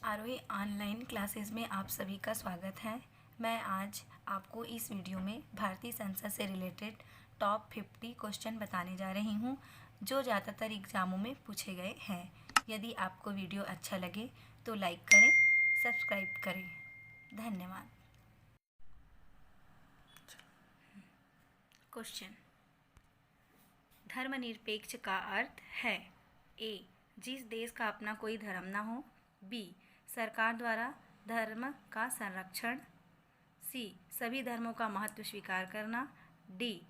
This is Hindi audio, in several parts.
आरोही ऑनलाइन क्लासेस में आप सभी का स्वागत है। मैं आज आपको इस वीडियो में भारतीय संसद से रिलेटेड टॉप 50 क्वेश्चन बताने जा रही हूं, जो ज़्यादातर एग्ज़ामों में पूछे गए हैं। यदि आपको वीडियो अच्छा लगे तो लाइक करें, सब्सक्राइब करें। धन्यवाद। क्वेश्चन: धर्मनिरपेक्ष का अर्थ है ए. जिस देश का अपना कोई धर्म न हो। बी. सरकार द्वारा धर्म का संरक्षण। सी. सभी धर्मों का महत्व स्वीकार करना। डी.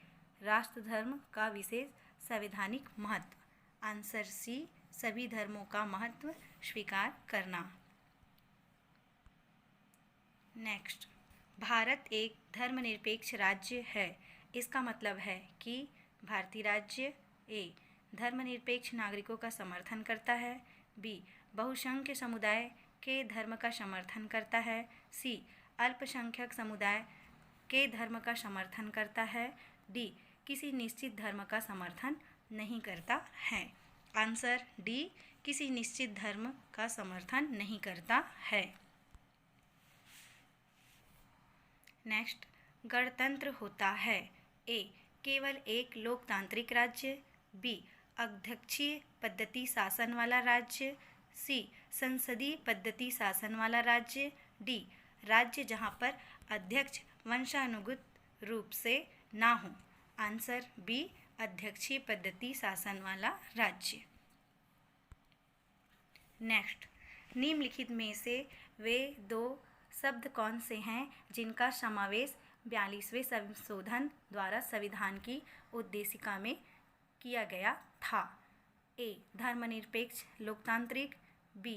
राष्ट्र धर्म का विशेष संवैधानिक महत्व। Answer C. सभी धर्मों का महत्व स्वीकार करना। नेक्स्ट, भारत एक धर्मनिरपेक्ष राज्य है। इसका मतलब है कि भारतीय राज्य ए. धर्मनिरपेक्ष नागरिकों का समर्थन करता है। बी. बहुसंख्य समुदाय के धर्म का समर्थन करता है। सी. अल्पसंख्यक समुदाय के धर्म का समर्थन करता है। डी. किसी निश्चित धर्म का समर्थन नहीं करता है। Answer D. किसी निश्चित धर्म का समर्थन नहीं करता है। नेक्स्ट, गणतंत्र होता है ए. केवल एक लोकतांत्रिक राज्य। बी. अध्यक्षीय पद्धति शासन वाला राज्य। सी. संसदीय पद्धति शासन वाला राज्य। डी. राज्य जहां पर अध्यक्ष वंशानुगत रूप से ना हो। Answer B. अध्यक्षीय पद्धति शासन वाला राज्य। नेक्स्ट, निम्नलिखित में से वे दो शब्द कौन से हैं जिनका समावेश 42वें संशोधन द्वारा संविधान की उद्देशिका में किया गया था। ए. धर्मनिरपेक्ष लोकतांत्रिक। बी.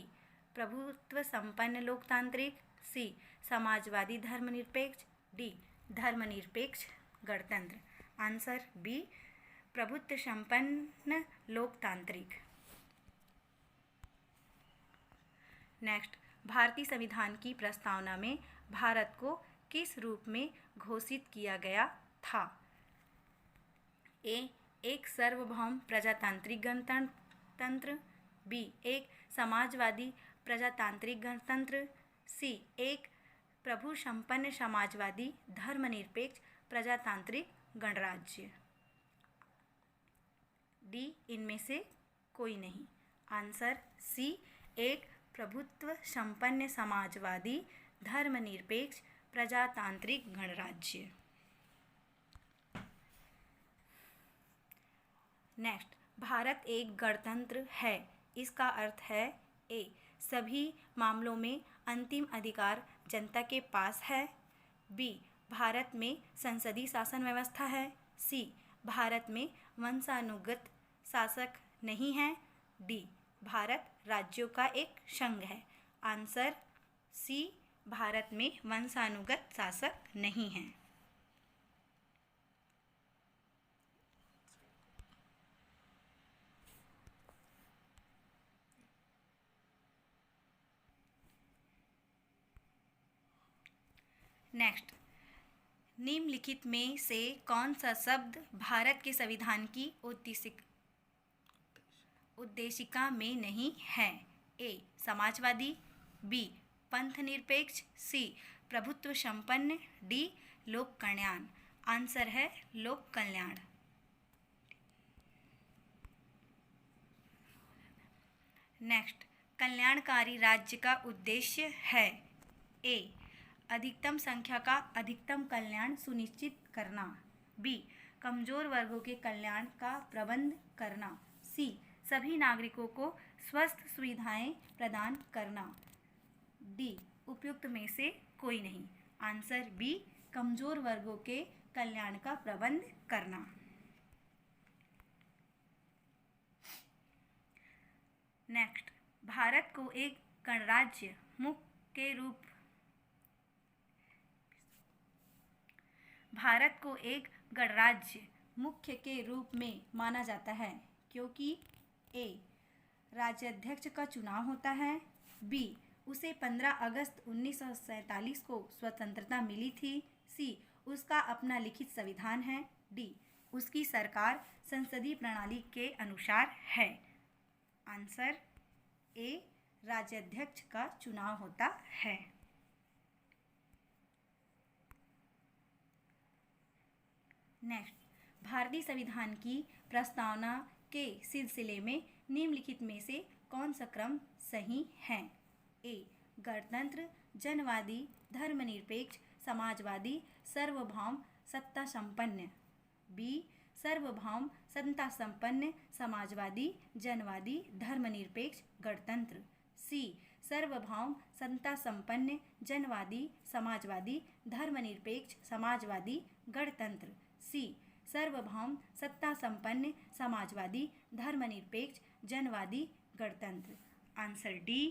प्रभुत्व संपन्न लोकतांत्रिक। सी. समाजवादी धर्मनिरपेक्ष। डी. धर्मनिरपेक्ष गणतंत्र। Answer B. प्रभुत्व संपन्न लोकतांत्रिक। नेक्स्ट, भारतीय संविधान की प्रस्तावना में भारत को किस रूप में घोषित किया गया था। ए. एक सार्वभौम प्रजातांत्रिक गणतंत्र। बी. एक समाजवादी प्रजातांत्रिक गणतंत्र। सी. एक प्रभु संपन्न समाजवादी धर्मनिरपेक्ष प्रजातांत्रिक गणराज्य। डी. इनमें से कोई नहीं। Answer C. एक प्रभुत्व संपन्न समाजवादी धर्मनिरपेक्ष प्रजातांत्रिक गणराज्य। नेक्स्ट, भारत एक गणतंत्र है। इसका अर्थ है ए. सभी मामलों में अंतिम अधिकार जनता के पास है। बी. भारत में संसदीय शासन व्यवस्था है। सी. भारत में वंशानुगत शासक नहीं है। डी. भारत राज्यों का एक संघ है। Answer C. भारत में वंशानुगत शासक नहीं है। नेक्स्ट, निम्नलिखित में से कौन सा शब्द भारत के संविधान की उद्देशिका में नहीं है। ए. समाजवादी। बी. पंथ निरपेक्ष। सी. प्रभुत्व संपन्न। डी. लोक कल्याण। आंसर है लोक कल्याण। नेक्स्ट, कल्याणकारी राज्य का उद्देश्य है ए. अधिकतम संख्या का अधिकतम कल्याण सुनिश्चित करना। बी. कमजोर वर्गों के कल्याण का प्रबंध करना। सी. सभी नागरिकों को स्वस्थ सुविधाएं प्रदान करना। डी. उपयुक्त में से कोई नहीं। Answer B. कमजोर वर्गों के कल्याण का प्रबंध करना। नेक्स्ट, भारत को एक गणराज्य मुख्य के रूप में माना जाता है क्योंकि ए. राज्याध्यक्ष का चुनाव होता है। बी. उसे 15 अगस्त 1947 को स्वतंत्रता मिली थी। सी. उसका अपना लिखित संविधान है। डी. उसकी सरकार संसदीय प्रणाली के अनुसार है। आंसर ए. राज्याध्यक्ष का चुनाव होता है। नेक्स्ट, भारतीय संविधान की प्रस्तावना के सिलसिले में निम्नलिखित में से कौन सा क्रम सही है? ए. गणतंत्र, जनवादी, धर्मनिरपेक्ष, समाजवादी, सार्वभौम, सत्ता संपन्न। बी. सार्वभौम, सत्ता संपन्न, समाजवादी, जनवादी, धर्मनिरपेक्ष, गणतंत्र। सी. सार्वभौम, सत्ता संपन्न, जनवादी, समाजवादी, धर्मनिरपेक्ष, समाजवादी, गणतंत्र। सी. सार्वभौम, सत्ता संपन्न, समाजवादी, धर्मनिरपेक्ष, जनवादी, गणतंत्र। आंसर डी,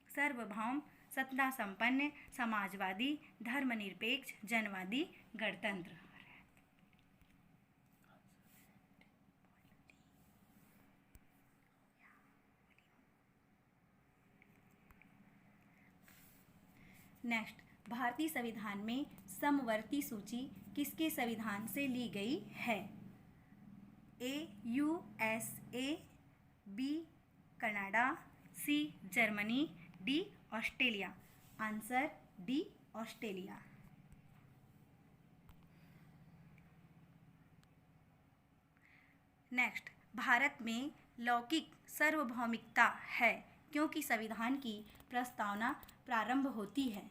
सार्वभौम, सत्ता संपन्न, समाजवादी, धर्मनिरपेक्ष, जनवादी, गणतंत्र। नेक्स्ट, भारतीय संविधान में समवर्ती सूची किसके संविधान से ली गई है? A. USA, B. Canada, C. Germany, D. Australia. Answer D, Australia. Next, Bharat में लौकिक सार्वभौमिकता है क्योंकि संविधान की प्रस्तावना प्रारंभ होती है।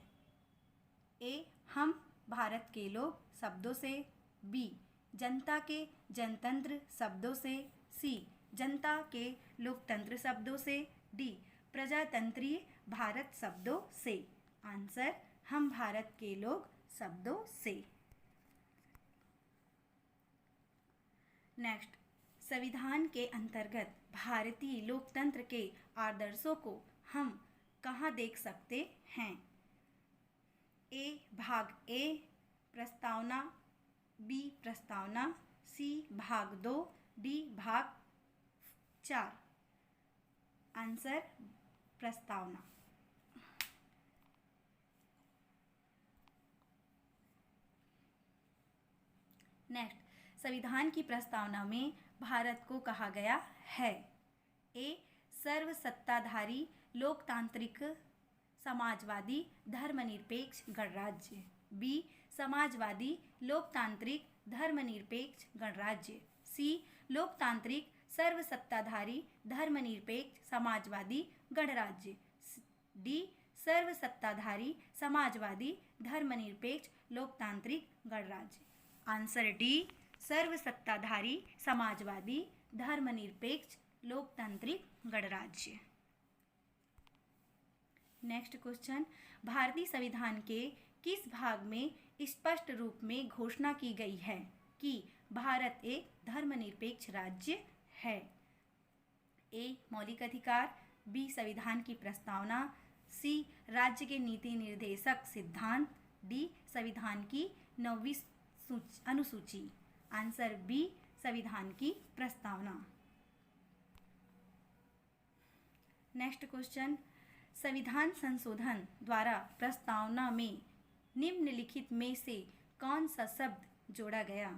ए. हम भारत के लोग शब्दों से। बी. जनता के जनतंत्र शब्दों से। सी. जनता के लोकतंत्र शब्दों से। डी. प्रजातंत्रीय भारत शब्दों से। आंसर हम भारत के लोग शब्दों से। नेक्स्ट, संविधान के अंतर्गत भारतीय लोकतंत्र के आदर्शों को हम कहाँ देख सकते हैं? ए. भाग ए, प्रस्तावना। बी. प्रस्तावना। सी. भाग 2। डी. भाग 4। आंसर प्रस्तावना। नेक्स्ट, संविधान की प्रस्तावना में भारत को कहा गया है। ए. सर्वसत्ताधारी, लोकतांत्रिक, समाजवादी, धर्मनिरपेक्ष, गणराज्य। बी. समाजवादी, लोकतांत्रिक, धर्मनिरपेक्ष, गणराज्य। सी. लोकतांत्रिक, सर्वसत्ताधारी, धर्मनिरपेक्ष, समाजवादी, गणराज्य। डी. सर्वसत्ताधारी, समाजवादी, धर्मनिरपेक्ष, लोकतांत्रिक, गणराज्य। आंसर डी, सर्वसत्ताधारी, समाजवादी, धर्मनिरपेक्ष, लोकतांत्रिक, गणराज्य। नेक्स्ट क्वेश्चन, भारतीय संविधान के किस भाग में स्पष्ट रूप में घोषणा की गई है कि भारत एक धर्मनिरपेक्ष राज्य है? ए. मौलिक अधिकार। बी. संविधान की प्रस्तावना। सी. राज्य के नीति निर्देशक सिद्धांत। डी. संविधान की 9वीं अनुसूची। आंसर बी, संविधान की प्रस्तावना। नेक्स्ट क्वेश्चन, संविधान संशोधन द्वारा प्रस्तावना में निम्नलिखित में से कौन सा शब्द जोड़ा गया?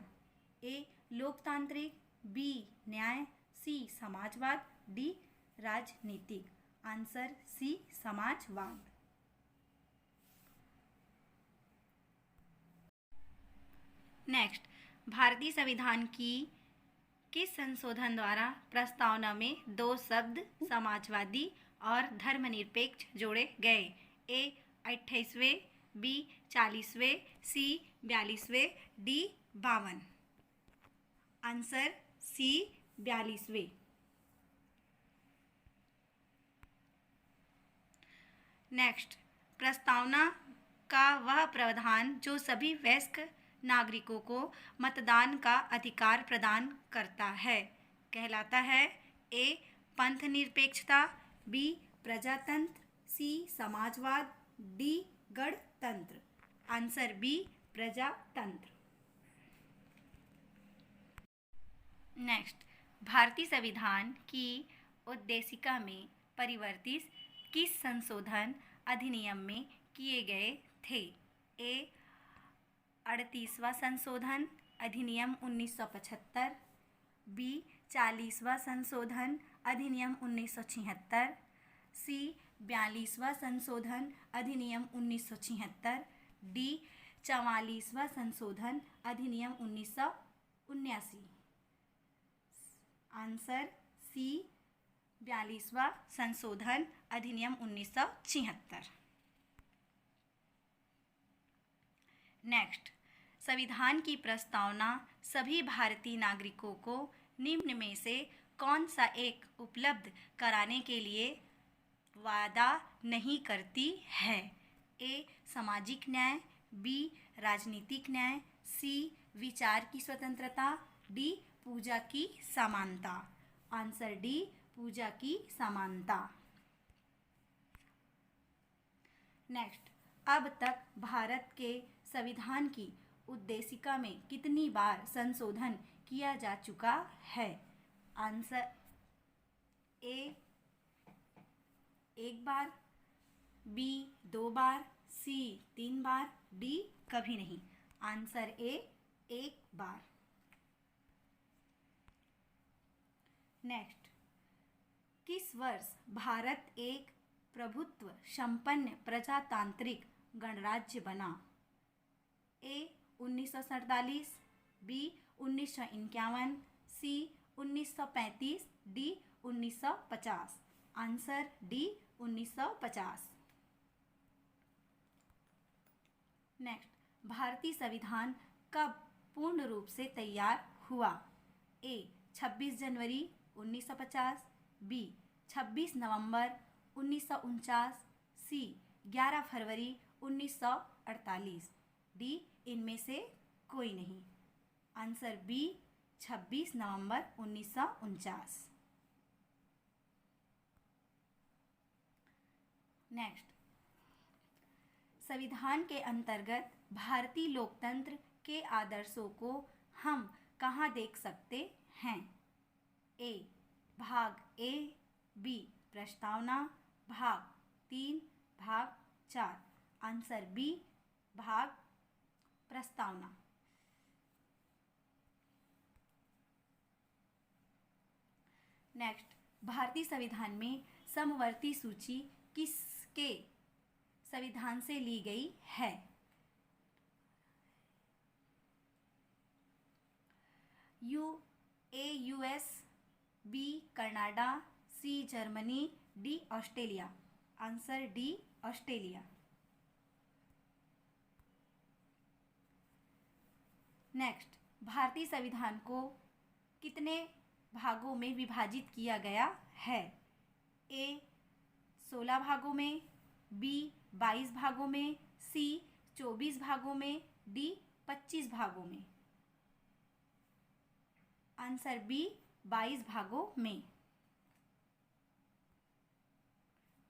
ए. लोकतांत्रिक। बी. न्याय। सी. समाजवाद। डी. राजनीतिक। आंसर सी, समाजवाद। नेक्स्ट, भारतीय संविधान की किस संशोधन द्वारा प्रस्तावना में 2 शब्द समाजवादी और धर्मनिरपेक्ष जोड़े गए? ए. 28वें। बी. 40वें। सी. 42वें। डी. 52। आंसर सी, 42वें। नेक्स्ट, प्रस्तावना का वह प्रावधान जो सभी वयस्क नागरिकों को मतदान का अधिकार प्रदान करता है कहलाता है? ए. पंथ निरपेक्षता। बी. प्रजातंत्र। सी. समाजवाद। डी. गणतंत्र। आंसर बी, प्रजातंत्र। नेक्स्ट, भारतीय संविधान की उद्देशिका में परिवर्तित किस संशोधन अधिनियम में किए गए थे? ए. 38वां संशोधन अधिनियम 1975। बी. 40वां संशोधन अधिनियम 1976। सी. 42वां संशोधन अधिनियम 1976, डी 44वां संशोधन अधिनियम 1979। आंसर सी 42वां संशोधन अधिनियम 1976। नेक्स्ट, संविधान की प्रस्तावना सभी भारतीय नागरिकों को निम्न में से कौन सा एक उपलब्ध कराने के लिए वादा नहीं करती है? ए सामाजिक न्याय, बी राजनीतिक न्याय, सी विचार की स्वतंत्रता, डी पूजा की समानता। आंसर डी पूजा की समानता। नेक्स्ट, अब तक भारत के संविधान की उद्देशिका में कितनी बार संशोधन किया जा चुका है? आंसर ए 1 बार, बी 2 बार, सी 3 बार, डी कभी नहीं। Answer A 1 bar. नेक्स्ट, किस वर्ष भारत एक प्रभुत्व संपन्न प्रजातांत्रिक गणराज्य बना? ए 1947, बी 1951, सी 1935, डी 1950। Answer D 1950। नेक्स्ट, भारतीय संविधान कब पूर्ण रूप से तैयार हुआ? ए 26 जनवरी 1950, बी 26 नवंबर 1949, सी 11 फरवरी 1948, डी इनमें से कोई नहीं। आंसर बी 26 नवंबर 1949। नेक्स्ट, संविधान के अंतर्गत भारतीय लोकतंत्र के आदर्शों को हम कहाँ देख सकते हैं? ए भाग ए, बी प्रस्तावना, भाग 3, भाग 4। आंसर बी भाग प्रस्तावना। नेक्स्ट, भारतीय संविधान में समवर्ती सूची किसके संविधान से ली गई है? A US, B Canada, C Germany, D Australia. Answer D Australia. Next, भारतीय संविधान को कितने भागों में विभाजित किया गया है? ए 16 भागों में, बी 22 भागों में, सी 24 भागों में, डी 25 भागों में। आंसर बी 22 भागों में।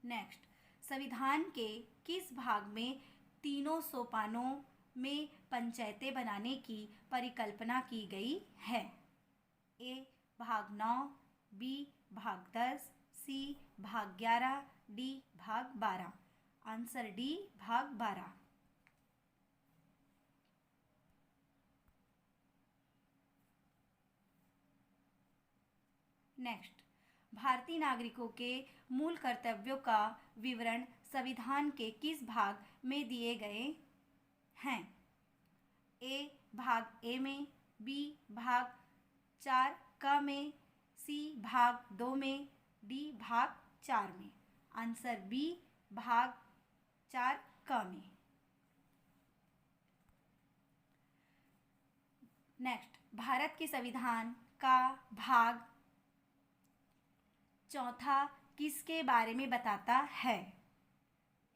नेक्स्ट, संविधान के किस भाग में तीनों सोपानों में पंचायतें बनाने की परिकल्पना की गई है? ए भाग 9, बी भाग 10, सी भाग 11, डी भाग 12। आंसर डी भाग 12। नेक्स्ट, भारतीय नागरिकों के मूल कर्तव्यों का विवरण संविधान के किस भाग में दिए गए हैं? ए भाग ए में, बी भाग 4 क में, सी भाग 2 में, डी भाग 4 में। आंसर बी भाग 4 क में। नेक्स्ट, भारत के संविधान का भाग 4 किसके बारे में बताता है?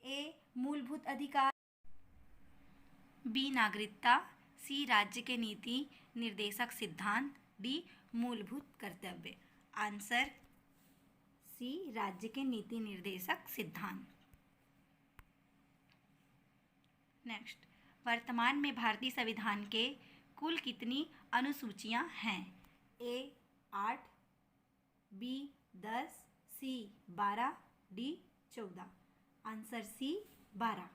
ए मूलभूत अधिकार, बी नागरिकता, सी राज्य के नीति निर्देशक सिद्धांत, डी मूलभूत कर्तव्य। आंसर सी राज्य के नीति निर्देशक सिद्धांत। नेक्स्ट, वर्तमान में भारतीय संविधान के कुल कितनी अनुसूचियां हैं? A 8, B 10, C 12, D 14। Answer C 12।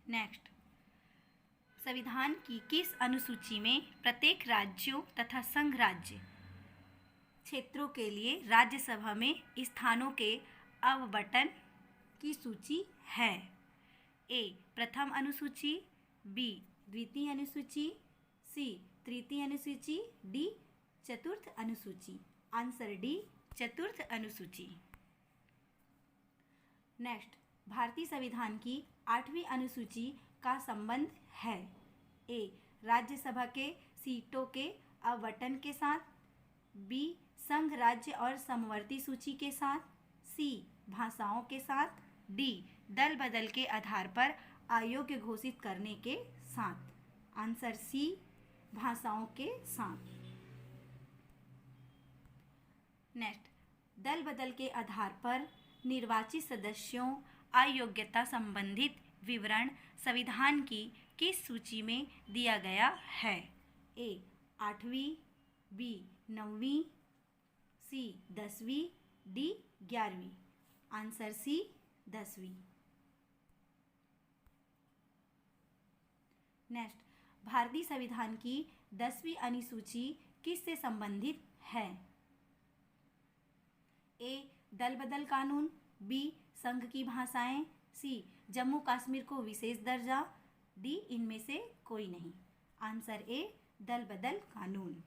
Next, संविधान की किस अनुसूची में प्रत्येक राज्यों तथा संघ राज्य क्षेत्रों के लिए राज्यसभा में स्थानों के आवंटन की सूची है। ए प्रथम अनुसूची, बी द्वितीय अनुसूची, सी तृतीय अनुसूची, डी चतुर्थ अनुसूची। आंसर डी चतुर्थ अनुसूची। नेक्स्ट, भारतीय संविधान की 8वीं अनुसूची का संबंध है। ए राज्यसभा के सीटों के आवंटन के साथ, बी संघ राज्य और समवर्ती सूची के साथ, सी भाषाओं के साथ, डी दल बदल के आधार पर अयोग्य घोषित करने के साथ। आंसर सी भाषाओं के साथ। नेक्स्ट, दल बदल के आधार पर निर्वाचित सदस्यों अयोग्यता संबंधित विवरण संविधान की किस सूची में दिया गया है? ए 8वीं, बी 9वीं, सी 10वीं, डी 11वीं। आंसर सी 10वीं। नेक्स्ट, भारतीय संविधान की 10वीं अनुसूची किससे संबंधित है? ए दल बदल कानून, बी संघ की भाषाएं, सी जम्मू कश्मीर को विशेष दर्जा, डी इनमें से कोई नहीं। आंसर ए दल बदल कानून।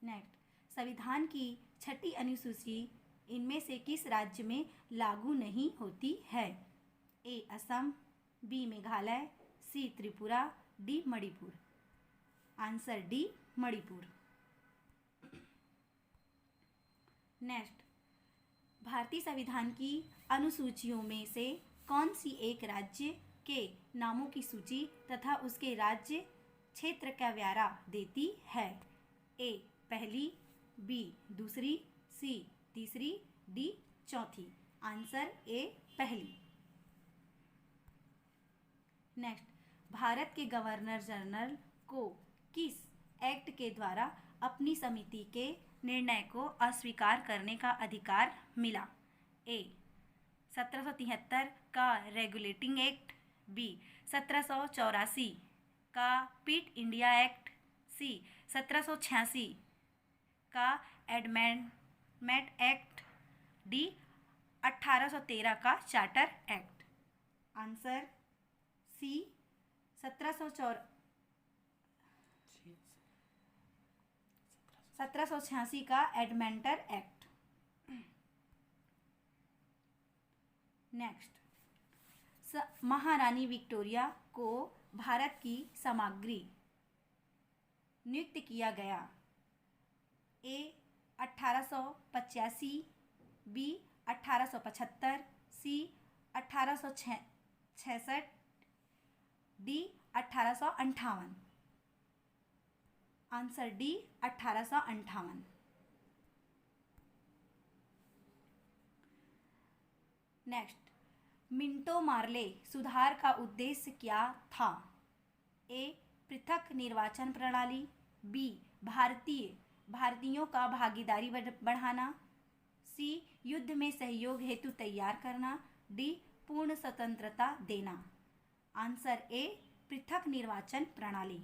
नेक्स्ट, संविधान की 6ठी अनुसूची इनमें से किस राज्य में लागू नहीं होती है? A Assam, B Meghalaya, C Tripura, D Manipur. Answer D Manipur. Next, भारतीय संविधान की अनुसूचियों में से कौन सी एक राज्य के नामों की सूची तथा उसके राज्य क्षेत्र का ब्यौरा देती है? ए पहली, बी दूसरी, सी तीसरी, डी चौथी। आंसर ए पहली। नेक्स्ट, भारत के गवर्नर जनरल को किस एक्ट के द्वारा अपनी समिति के निर्णय को अस्वीकार करने का अधिकार मिला? ए 1773 का रेगुलेटिंग एक्ट, बी 1784 का पिट इंडिया एक्ट, सी 1786 का एडमेंटमेंट एक्ट, डी 1813 का चार्टर एक्ट। आंसर सी 1786 का एडमेंटर एक्ट। नेक्स्ट, महारानी विक्टोरिया को भारत की सामग्री नियुक्त किया गया। ए 1885, बी 1875, सी 1866, D 1858। Answer D 1858। Next, Minto मार्ले सुधार का उद्देश्य क्या था? ए पृथक निर्वाचन प्रणाली, बी भारतीयों का भागीदारी बढ़ाना, सी युद्ध में सहयोग हेतु तैयार करना, डी पूर्ण स्वतंत्रता देना। आंसर ए पृथक निर्वाचन प्रणाली।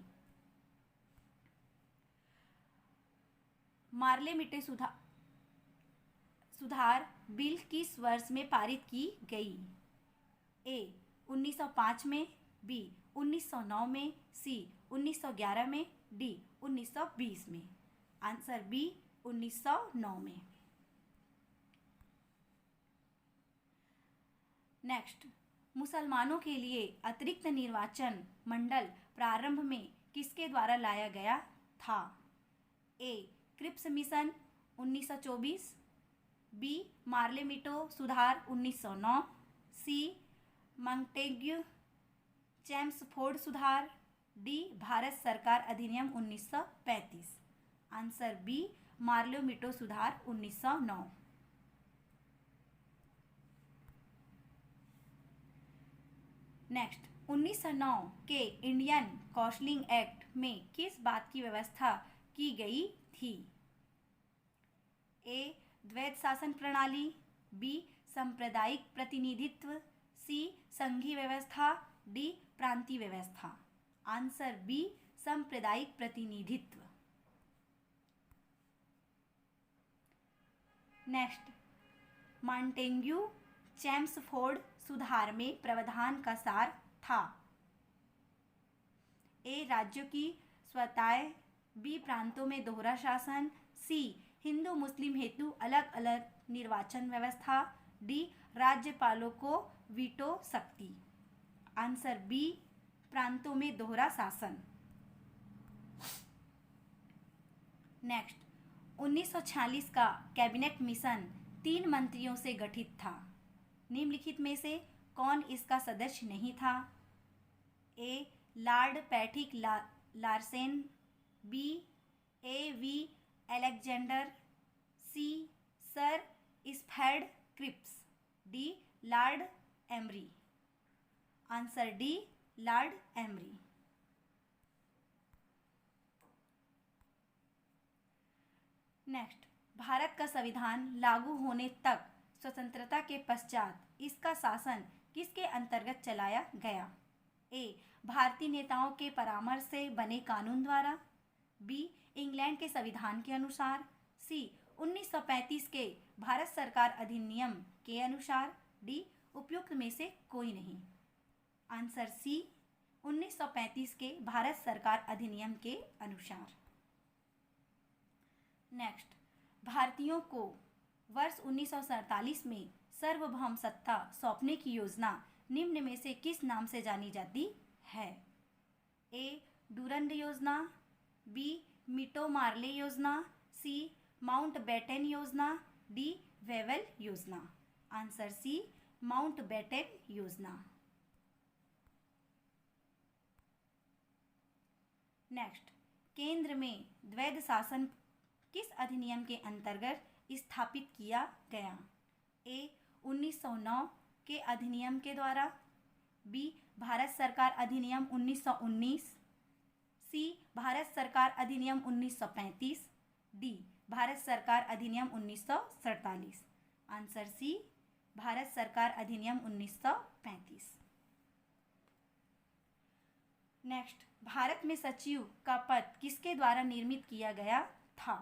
मार्ले मिंटो सुधार बिल किस वर्ष में पारित की गई? ए 1905 में, बी 1909 में, सी 1911 में, डी 1920 में। आंसर बी 1909 में। नेक्स्ट, मुसलमानों के लिए अतिरिक्त निर्वाचन मंडल प्रारंभ में किसके द्वारा लाया गया था? A Cripps mission 1924, B Morley Minto सुधार 1909, सी मॉन्टेग्यू चेम्सफोर्ड सुधार, डी भारत सरकार अधिनियम 1935। आंसर बी मार्ले मिंटो सुधार 1909। नेक्स्ट, 1909 के इंडियन काउंसिल एक्ट में किस बात की व्यवस्था की गई थी? ए द्वैध शासन प्रणाली, बी सांप्रदायिक प्रतिनिधित्व, सी संघीय व्यवस्था, डी प्रांतीय व्यवस्था। आंसर बी सांप्रदायिक प्रतिनिधित्व। नेक्स्ट, मॉन्टेग्यू चेम्सफोर्ड सुधार में प्रावधान का सार था। ए, राज्यों की स्वतः, बी, प्रांतों में दोहरा शासन, सी, हिंदू मुस्लिम हेतु अलग अलग निर्वाचन व्यवस्था, डी, राज्यपालों को वीटो शक्ति। आंसर बी, प्रांतों में दोहरा शासन। नेक्स्ट, 1946 का कैबिनेट मिशन 3 मंत्रियों से गठित था। निम्नलिखित में से कौन इसका सदस्य नहीं था? ए, लॉर्ड पैट्रिक लार्सेन, B, A V Alexander, C, Sir Stafford Cripps, D, Lord Amery. Answer D, Lord Amery. Next, Bharat का संविधान लागू होने तक स्वतंत्रता के पश्चात इसका शासन किसके अंतर्गत चलाया गया? ए, भारतीय नेताओं के परामर्श से बने कानून द्वारा, बी, इंग्लैंड के संविधान के अनुसार, सी, 1935 के भारत सरकार अधिनियम के अनुसार, डी, उपयुक्त में से कोई नहीं। आंसर सी, 1935 के भारत सरकार अधिनियम के अनुसार। नेक्स्ट, भारतीयों को वर्ष 1947 में सार्वभौम सत्ता सौंपने की योजना निम्न में से किस नाम से जानी जाती है? ए, डुरंड योजना, बी, मिटो मार्ले योजना, सी, माउंटबेटन योजना, डी, वेवेल योजना। आंसर सी, माउंटबेटन योजना। नेक्स्ट, केंद्र में द्वैध शासन किस अधिनियम के अंतर्गत स्थापित किया गया? ए, 1909 के अधिनियम के द्वारा, बी, भारत सरकार अधिनियम 1919, सी, भारत सरकार अधिनियम 1935, डी, भारत सरकार अधिनियम 1947। आंसर सी, भारत सरकार अधिनियम 1935। नेक्स्ट, भारत में सचिव का पद किसके द्वारा निर्मित किया गया था?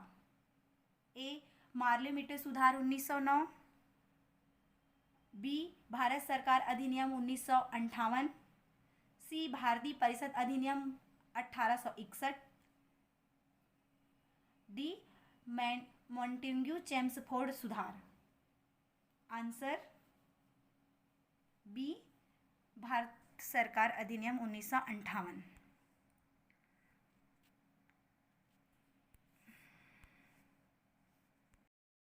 ए, मार्ले मिटो सुधार 1909, बी, भारत सरकार अधिनियम 1958, सी, भारतीय परिषद अधिनियम 1861, डी, मॉन्टेग्यू चेम्सफोर्ड सुधार। आंसर बी, भारत सरकार अधिनियम 1958।